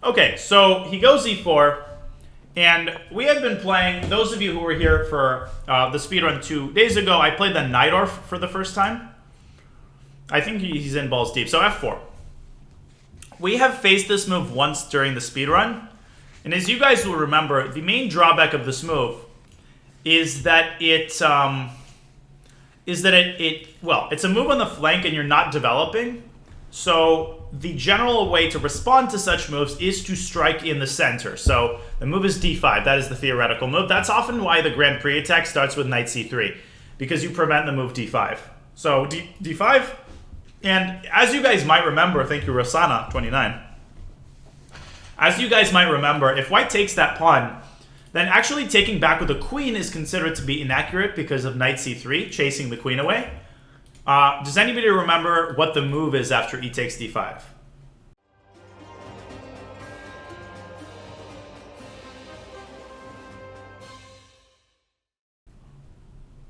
Okay, so he goes e4, and we have been playing, those of you who were here for the speedrun 2 days ago, I played the Najdorf for the first time. I think he's in balls deep. So f4. We have faced this move once during the speedrun, and as you guys will remember, the main drawback of this move is that it's a move on the flank and you're not developing. So the general way to respond to such moves is to strike in the center. So the move is d5. That is the theoretical move. That's often why the Grand Prix attack starts with knight c3, because you prevent the move d5. So d5. And as you guys might remember, thank you, Rosanna29. As you guys might remember, if white takes that pawn, then actually taking back with the queen is considered to be inaccurate because of knight c3, chasing the queen away. Does anybody remember what the move is after e takes d5?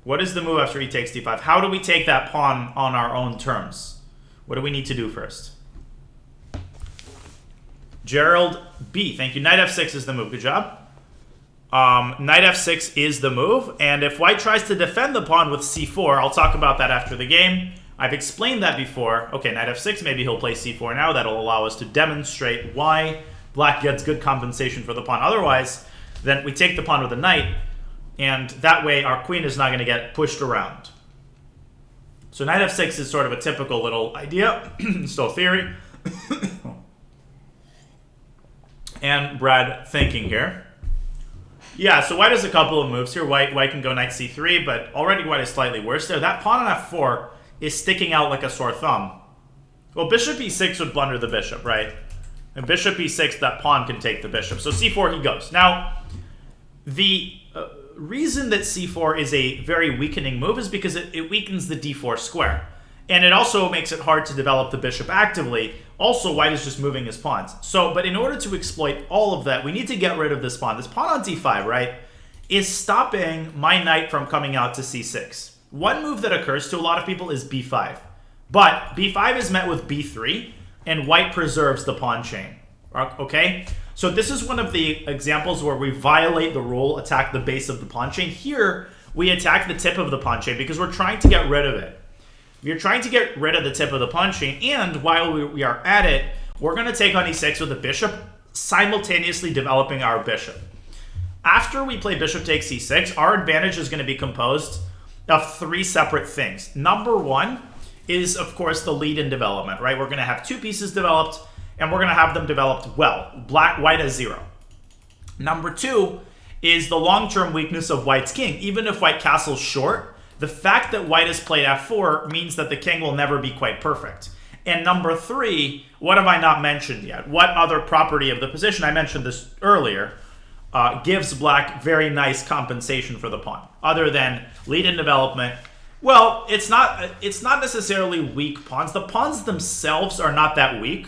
What is the move after e takes d5? How do we take that pawn on our own terms? What do we need to do first? Gerald B, thank you. Knight f6 is the move. Good job. Knight f6 is the move, and if white tries to defend the pawn with c4, I'll talk about that after the game. I've explained that before. Okay, knight f6, maybe he'll play c4 now. That'll allow us to demonstrate why black gets good compensation for the pawn. Otherwise, then we take the pawn with a knight, and that way our queen is not going to get pushed around. So knight f6 is sort of a typical little idea, still theory. And Brad thinking here. Yeah, so white has a couple of moves here. White can go knight c3, but already white is slightly worse there. That pawn on f4 is sticking out like a sore thumb. Well, bishop e6 would blunder the bishop, right? And bishop e6, that pawn can take the bishop. So c4 he goes. Now, the reason that c4 is a very weakening move is because it weakens the d4 square. And it also makes it hard to develop the bishop actively. Also, white is just moving his pawns. So, but in order to exploit all of that, we need to get rid of this pawn. This pawn on d5, right, is stopping my knight from coming out to c6. One move that occurs to a lot of people is b5. But b5 is met with b3, and white preserves the pawn chain. Okay? So this is one of the examples where we violate the rule, attack the base of the pawn chain. Here, we attack the tip of the pawn chain because we're trying to get rid of it. We're trying to get rid of the tip of the pawn chain, and while we are at it, we're going to take on e6 with the bishop, simultaneously developing our bishop. After we play bishop takes e6, our advantage is going to be composed of three separate things. Number one is, of course, the lead in development, right? We're going to have two pieces developed, and we're going to have them developed well. White has 0. Number two is the long-term weakness of white's king. Even if white castles short, the fact that white has played f4 means that the king will never be quite perfect. And number three, what have I not mentioned yet? What other property of the position, I mentioned this earlier, gives black very nice compensation for the pawn, other than lead in development? Well, it's not necessarily weak pawns. The pawns themselves are not that weak,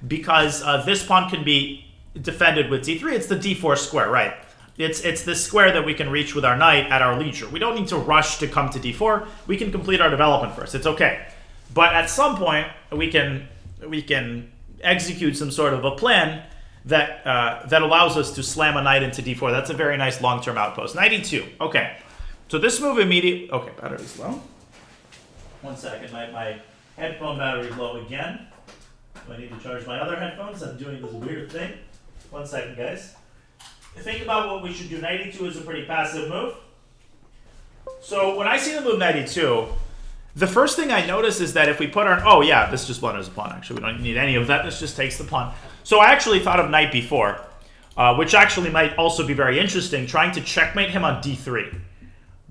because this pawn can be defended with d3. It's the d4 square, right? It's this square that we can reach with our knight at our leisure. We don't need to rush to come to d4. We can complete our development first. It's okay. But at some point, we can execute some sort of a plan that that allows us to slam a knight into d4. That's a very nice long-term outpost. Knight e2. Okay. So this move immediately... Okay, battery's low. 1 second. My headphone battery's low again. Do I need to charge my other headphones? I'm doing this weird thing. 1 second, guys. Think about what we should do. Knight e2 is a pretty passive move. So when I see the move knight e2, the first thing I notice is that if we put our... Oh, yeah, this just blunders the pawn, actually. We don't need any of that. This just takes the pawn. So I actually thought of knight b4, which actually might also be very interesting, trying to checkmate him on d3.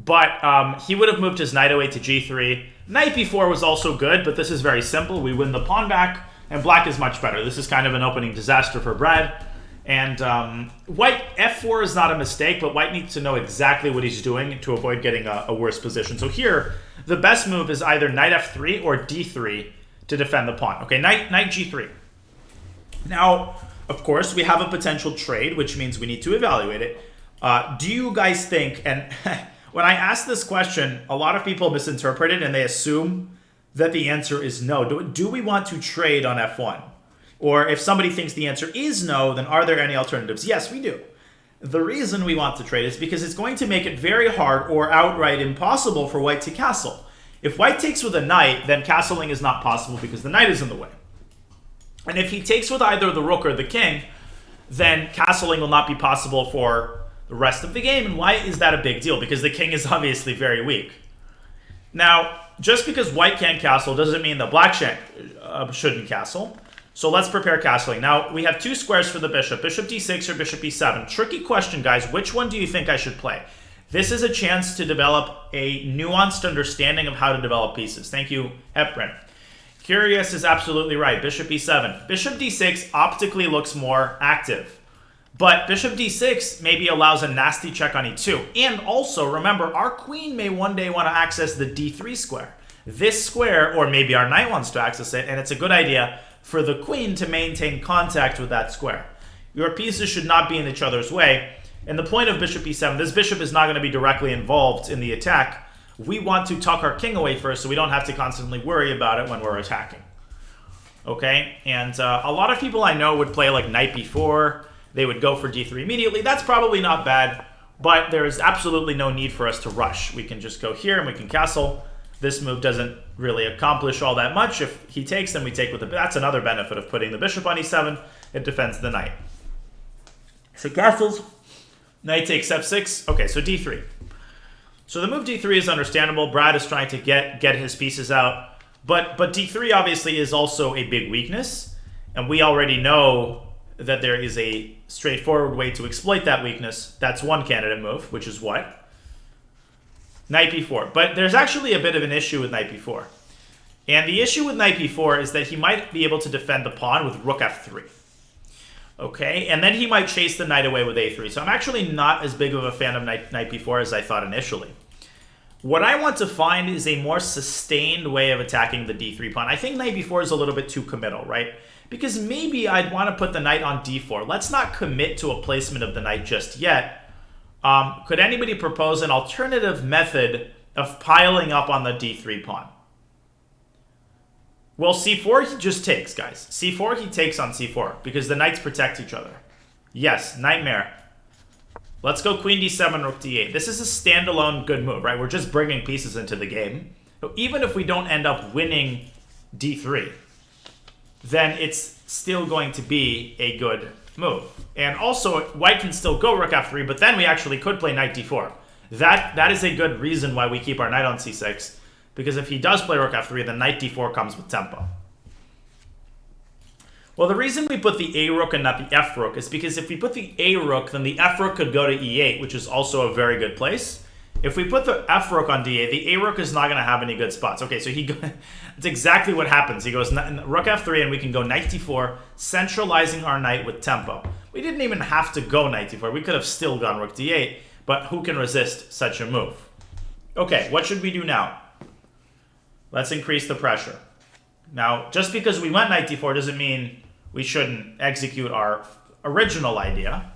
But he would have moved his knight away to g3. Knight b4 was also good, but this is very simple. We win the pawn back, and black is much better. This is kind of an opening disaster for Brad. And white f4 is not a mistake, but white needs to know exactly what he's doing to avoid getting a worse position. So here, the best move is either knight f3 or d3 to defend the pawn. Okay, knight g3. Now, of course, we have a potential trade, which means we need to evaluate it. Do you guys think, and when I ask this question, a lot of people misinterpret it and they assume that the answer is no. Do we want to trade on f1? Or if somebody thinks the answer is no, then are there any alternatives? Yes, we do. The reason we want to trade is because it's going to make it very hard or outright impossible for white to castle. If white takes with a knight, then castling is not possible because the knight is in the way. And if he takes with either the rook or the king, then castling will not be possible for the rest of the game. And why is that a big deal? Because the king is obviously very weak. Now, just because white can't castle doesn't mean that black shouldn't castle. So let's prepare castling. Now, we have two squares for the bishop. Bishop d6 or bishop e7. Tricky question, guys. Which one do you think I should play? This is a chance to develop a nuanced understanding of how to develop pieces. Thank you, Hepburn. Curious is absolutely right. Bishop e7. Bishop d6 optically looks more active. But bishop d6 maybe allows a nasty check on e2. And also, remember, our queen may one day want to access the d3 square. This square, or maybe our knight wants to access it, and it's a good idea for the queen to maintain contact with that square. Your pieces should not be in each other's way. And the point of bishop e7, this bishop is not going to be directly involved in the attack. We want to tuck our king away first so we don't have to constantly worry about it when we're attacking. Okay? And a lot of people I know would play like knight b4. They would go for d3 immediately. That's probably not bad, but there is absolutely no need for us to rush. We can just go here and we can castle. This move doesn't really accomplish all that much. If he takes, then we take with the... That's another benefit of putting the bishop on e7. It defends the knight. So castles. Knight takes f6. Okay, so d3. So the move d3 is understandable. Brad is trying to get his pieces out. But d3 obviously is also a big weakness. And we already know that there is a straightforward way to exploit that weakness. That's one candidate move, which is what? Knight b4. But there's actually a bit of an issue with knight b4. And the issue with knight b4 is that he might be able to defend the pawn with rook f3. Okay, and then he might chase the knight away with a3. So I'm actually not as big of a fan of knight b4 as I thought initially. What I want to find is a more sustained way of attacking the d3 pawn. I think knight b4 is a little bit too committal, right? Because maybe I'd want to put the knight on d4. Let's not commit to a placement of the knight just yet. Could anybody propose an alternative method of piling up on the d3 pawn? Well, c4 he just takes, guys. c4 he takes on c4 because the knights protect each other. Yes, nightmare. Let's go queen d7, rook d8. This is a standalone good move, right? We're just bringing pieces into the game. So even if we don't end up winning d3, then it's still going to be a good move. And also, white can still go rook f3, but then we actually could play knight d4. That is a good reason why we keep our knight on c6, because if he does play rook f3, then knight d4 comes with tempo. Well, the reason we put the a rook and not the f rook is because if we put the a rook, then the f rook could go to e8, which is also a very good place. If we put the f rook on d8, the a rook is not going to have any good spots. Okay, so that's exactly what happens. He goes rook f3, and we can go knight d4, centralizing our knight with tempo. We didn't even have to go knight d4. We could have still gone rook d8, but who can resist such a move? Okay, what should we do now? Let's increase the pressure. Now, just because we went knight d4 doesn't mean we shouldn't execute our original idea.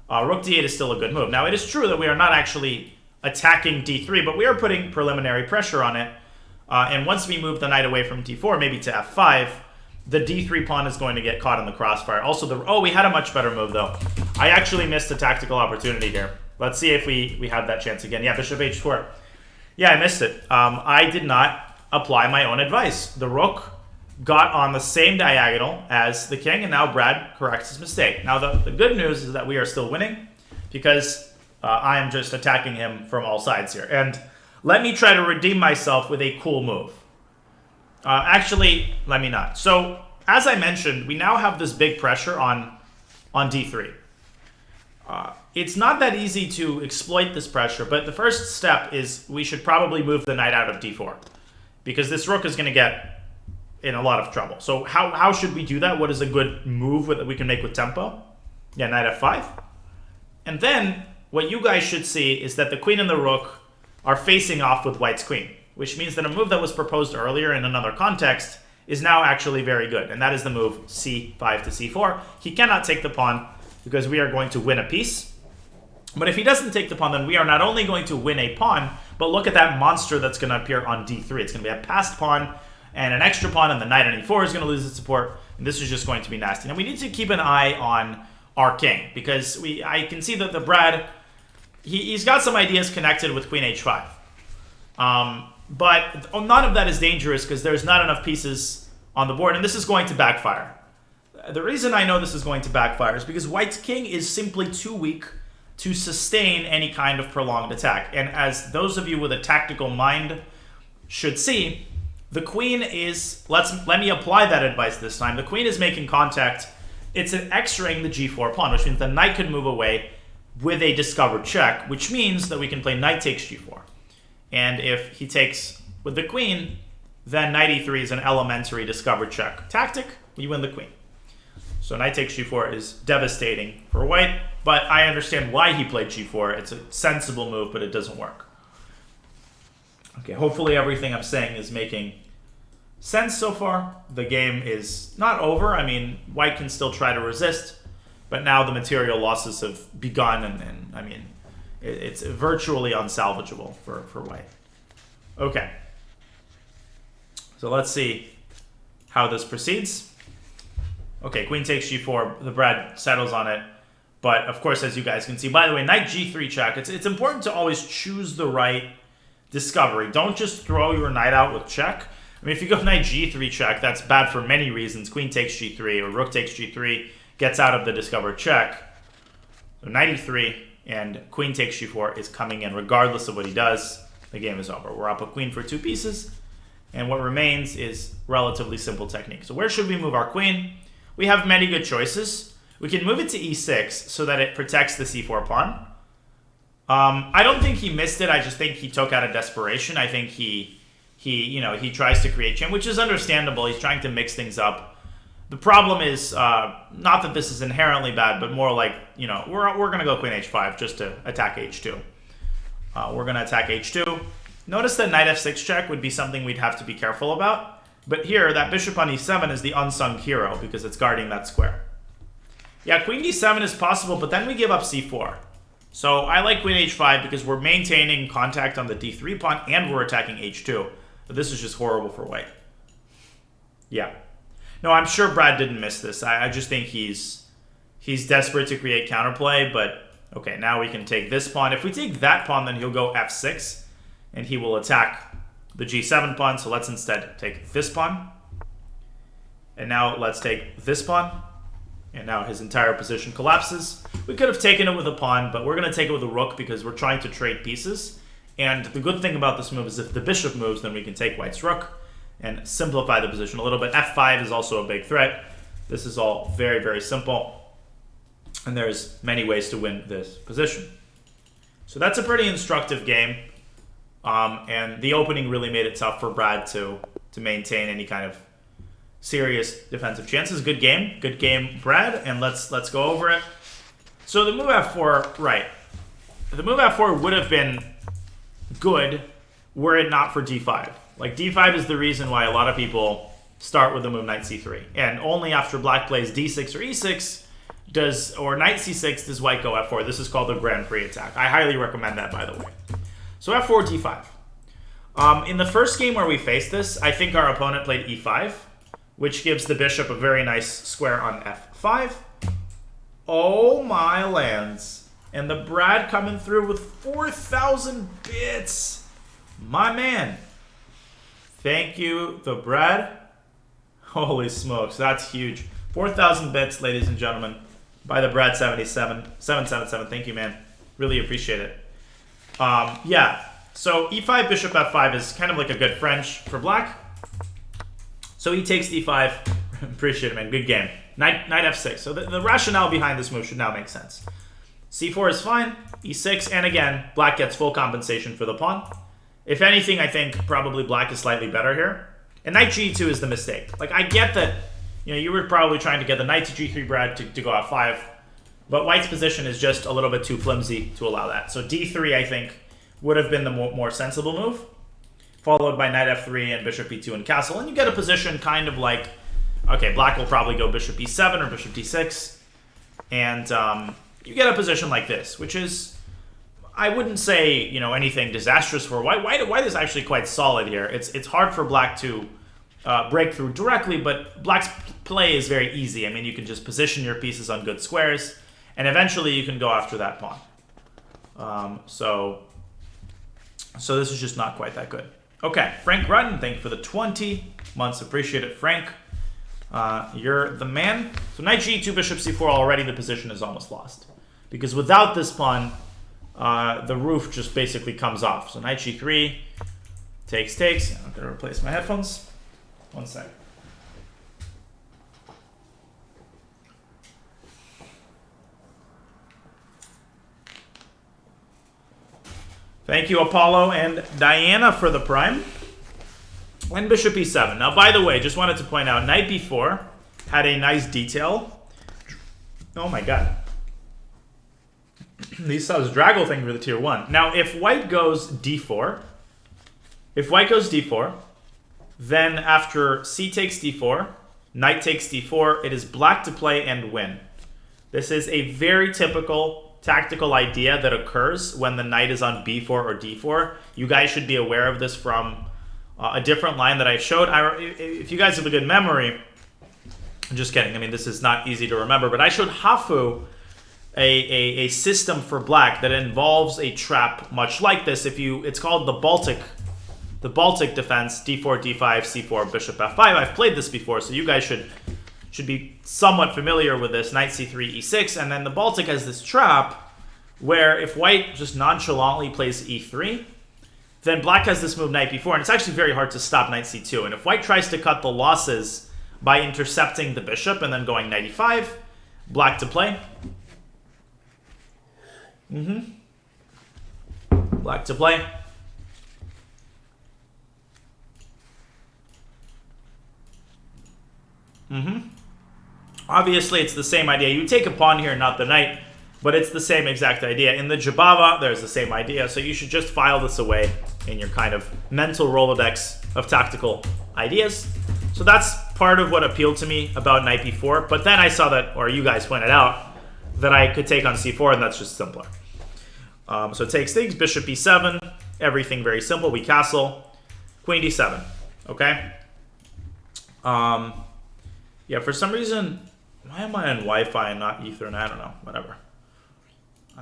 Rook d8 is still a good move. Now, it is true that we are not actually attacking d3, but we are putting preliminary pressure on it. And once we move the knight away from d4, maybe to f5, the d3 pawn is going to get caught in the crossfire. Also, oh, we had a much better move, though. I actually missed a tactical opportunity here. Let's see if we have that chance again. Yeah, bishop h4. Yeah, I missed it. I did not apply my own advice. The rook got on the same diagonal as the king, and now Brad corrects his mistake. Now, the good news is that we are still winning because I am just attacking him from all sides here. And let me try to redeem myself with a cool move. Actually, let me not. So, as I mentioned, we now have this big pressure on d3. It's not that easy to exploit this pressure, but the first step is we should probably move the knight out of d4 because this rook is going to get in a lot of trouble. So how should we do that? What is a good move that we can make with tempo? Yeah, knight f5. And then what you guys should see is that the queen and the rook are facing off with white's queen, which means that a move that was proposed earlier in another context is now actually very good. And that is the move c5 to c4. He cannot take the pawn because we are going to win a piece. But if he doesn't take the pawn, then we are not only going to win a pawn, but look at that monster that's going to appear on d3. It's going to be a passed pawn and an extra pawn, and the knight on e4 is going to lose its support. And this is just going to be nasty. Now we need to keep an eye on our king, because I can see that the Brad, he's got some ideas connected with queen h5. But none of that is dangerous because there's not enough pieces on the board, and this is going to backfire. The reason I know this is going to backfire is because white's king is simply too weak to sustain any kind of prolonged attack. And as those of you with a tactical mind should see, the queen is, let me apply that advice this time. The queen is making contact. It's an X-raying the g4 pawn, which means the knight could move away with a discovered check, which means that we can play knight takes g4. And if he takes with the queen, then knight e3 is an elementary discovered check tactic. You win the queen. So knight takes g4 is devastating for white, but I understand why he played g4. It's a sensible move, but it doesn't work. Okay, hopefully everything I'm saying is making sense so far. The game is not over. I mean, white can still try to resist, but now the material losses have begun, and I mean, it's virtually unsalvageable for white. Okay. So let's see how this proceeds. Okay, queen takes g4. The Brad settles on it. But, of course, as you guys can see, by the way, knight g3 check. It's important to always choose the right discovery. Don't just throw your knight out with check. I mean, if you go knight g3 check, that's bad for many reasons. Queen takes g3 or rook takes g3 gets out of the discovered check. So knight e3 and queen takes g4 is coming in regardless of what he does. The game is over. We're up a queen for 2 pieces. And what remains is relatively simple technique. So where should we move our queen? We have many good choices. We can move it to e6 so that it protects the c4 pawn. I don't think he missed it. I just think he took out of desperation. I think he tries to create change, which is understandable. He's trying to mix things up. The problem is not that this is inherently bad, but more like, we're going to go queen h5 just to attack h2. We're going to attack h2. Notice that knight f6 check would be something we'd have to be careful about. But here, that bishop on e7 is the unsung hero because it's guarding that square. Yeah, queen d7 is possible, but then we give up c4. So I like queen h5 because we're maintaining contact on the d3 pawn and we're attacking h2. But this is just horrible for white. Yeah. No, I'm sure Brad didn't miss this. I just think he's desperate to create counterplay, but okay, now we can take this pawn. If we take that pawn, then he'll go f6, and he will attack the g7 pawn, so let's instead take this pawn. And now let's take this pawn. And now his entire position collapses. We could have taken it with a pawn, but we're going to take it with a rook because we're trying to trade pieces. And the good thing about this move is if the bishop moves, then we can take white's rook and simplify the position a little bit. f5 is also a big threat. This is all very, very simple. And there's many ways to win this position. So that's a pretty instructive game. And the opening really made it tough for Brad to maintain any kind of serious defensive chances. Good game, Brad. And let's go over it. So the move f4, right? The move f4 would have been good were it not for d5. Like d5 is the reason why a lot of people start with the move knight c3, and only after black plays d6 or e6 or knight c6 does white go f4. This is called the Grand Prix attack. I highly recommend that, by the way. So f4, d5. In the first game where we faced this, I think our opponent played e5, which gives the bishop a very nice square on f5. Oh my lands. And the Brad coming through with 4,000 bits. My man. Thank you, the Brad. Holy smokes, that's huge. 4,000 bits, ladies and gentlemen, by the Brad 777. Thank you, man. Really appreciate it. Yeah, so e5, bishop f5 is kind of like a good French for black. So he takes d5. Appreciate it, man. Good game. Knight f6. So the rationale behind this move should now make sense. c4 is fine. e6, and again, black gets full compensation for the pawn. If anything, I think probably black is slightly better here. And knight g2 is the mistake. Like, I get that, you were probably trying to get the knight to g3 Brad to go f5, but white's position is just a little bit too flimsy to allow that. So d3, I think, would have been the more sensible move, followed by knight f3 and bishop e2 and castle. And you get a position kind of like, okay, black will probably go bishop e7 or bishop d6. And you get a position like this, which is, I wouldn't say, anything disastrous for white. White is actually quite solid here. It's hard for black to break through directly, but black's play is very easy. I mean, you can just position your pieces on good squares, and eventually you can go after that pawn. So this is just not quite that good. Okay, Frank Rutton, thank you for the 20 months. Appreciate it, Frank. You're the man. So knight g2, bishop c4, already the position is almost lost. Because without this pawn, the roof just basically comes off. So knight g3, takes. I'm going to replace my headphones. One sec. Thank you, Apollo and Diana, for the prime. And bishop e7. Now, by the way, just wanted to point out, knight b4 had a nice detail. Oh my god. These subs draggle thing for the tier 1. Now, if white goes d4, then after c takes d4, knight takes d4, it is black to play and win. This is a very typical tactical idea that occurs when the knight is on b4 or d4. You guys should be aware of this from a different line that I showed. If you guys have a good memory, I'm just kidding. I mean, this is not easy to remember, but I showed Hafu a system for black that involves a trap much like this. It's called the Baltic defense, d4, d5, c4, bishop f5. I've played this before, so you guys should be somewhat familiar with this. Knight c3, e6, and then the Baltic has this trap where if white just nonchalantly plays e3, then black has this move knight b4, and it's actually very hard to stop knight c2. And if white tries to cut the losses by intercepting the bishop and then going knight e5, black to play. Black to play. Obviously, it's the same idea. You take a pawn here, not the knight, but it's the same exact idea. In the Jabava, there's the same idea, so you should just file this away in your kind of mental Rolodex of tactical ideas. So that's part of what appealed to me about knight b4, but then I saw that, or you guys pointed out, that I could take on c4, and that's just simpler. So it takes things, bishop e7, everything very simple. We castle, queen d7, okay? Yeah, for some reason, why am I on Wi-Fi and not Ethernet? I don't know, whatever.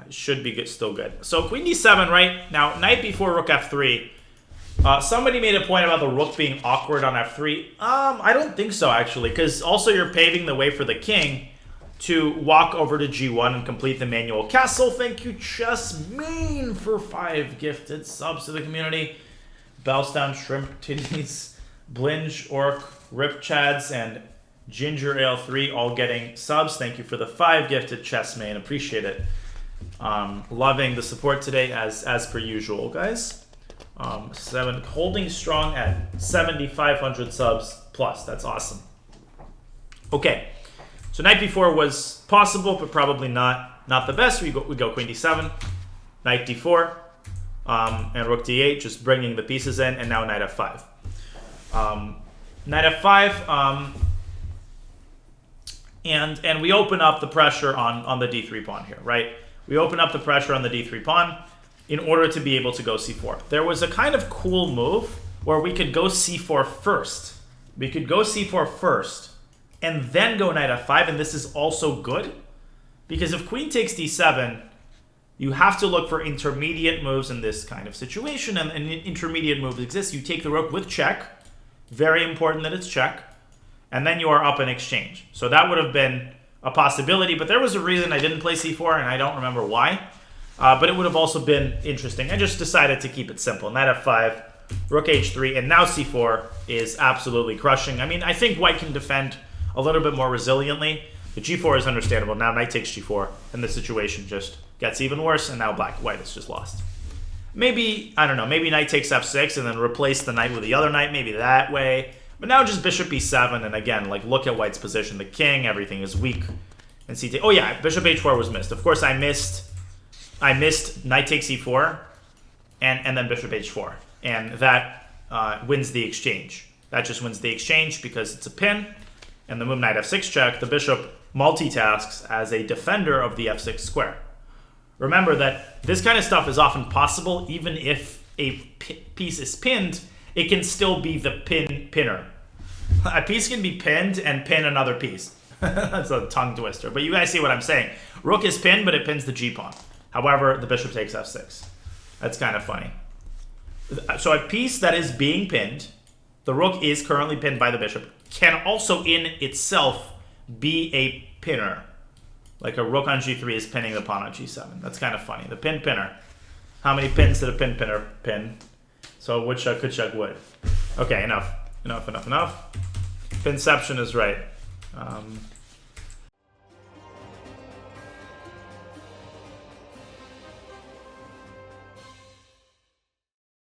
It should be still good. So queen d7, right? Now, knight b4, rook f3. Somebody made a point about the rook being awkward on f3. I don't think so, actually, because also you're paving the way for the king to walk over to g1 and complete the manual castle. Thank you, Chessmain, for 5 gifted subs to the community. Bellstown, Shrimp Titties, Blinge, Orc, Rip Chads, and Ginger Ale 3 all getting subs. Thank you for the 5 gifted, Chessmain. Appreciate it. Loving the support today as per usual, guys. Holding strong at 7,500 subs plus. That's awesome. Okay. So knight b4 was possible, but probably not the best. We go queen d7, knight d4, and rook d8, just bringing the pieces in, and now knight f5. Knight f5, and we open up the pressure on the d3 pawn here, right? We open up the pressure on the d3 pawn in order to be able to go c4. There was a kind of cool move where we could go c4 first. We could go c4 first, and then go knight f5, and this is also good, because if queen takes d7, you have to look for intermediate moves in this kind of situation, and an intermediate move exists. You take the rook with check, very important that it's check, and then you are up in exchange. So that would have been a possibility, but there was a reason I didn't play c4, and I don't remember why, but it would have also been interesting. I just decided to keep it simple. Knight f5, rook h3, and now c4 is absolutely crushing. I mean, I think white can defend a little bit more resiliently. The g4 is understandable. Now knight takes g4, and the situation just gets even worse, and now white is just lost. Maybe, I don't know, maybe knight takes f6 and then replace the knight with the other knight, maybe that way. But now just bishop e7, and again, like, look at white's position. The king, everything is weak. And c oh yeah, bishop h4 was missed. Of course, I missed knight takes e4, and then bishop h4. And that wins the exchange. That just wins the exchange because it's a pin. And the move knight f6 check, the bishop multitasks as a defender of the f6 square. Remember that this kind of stuff is often possible. Even if a piece is pinned, it can still be the pinner. A piece can be pinned and pin another piece. That's a tongue twister. But you guys see what I'm saying. Rook is pinned, but it pins the g-pawn. However, the bishop takes f6. That's kind of funny. So a piece that is being pinned, the rook is currently pinned by the bishop, can also in itself be a pinner. Like a rook on g3 is pinning the pawn on g7. That's kind of funny. The pin pinner. How many pins did a pin pinner pin? So woodchuck, could wood. Okay, enough. Enough. Pinception is right.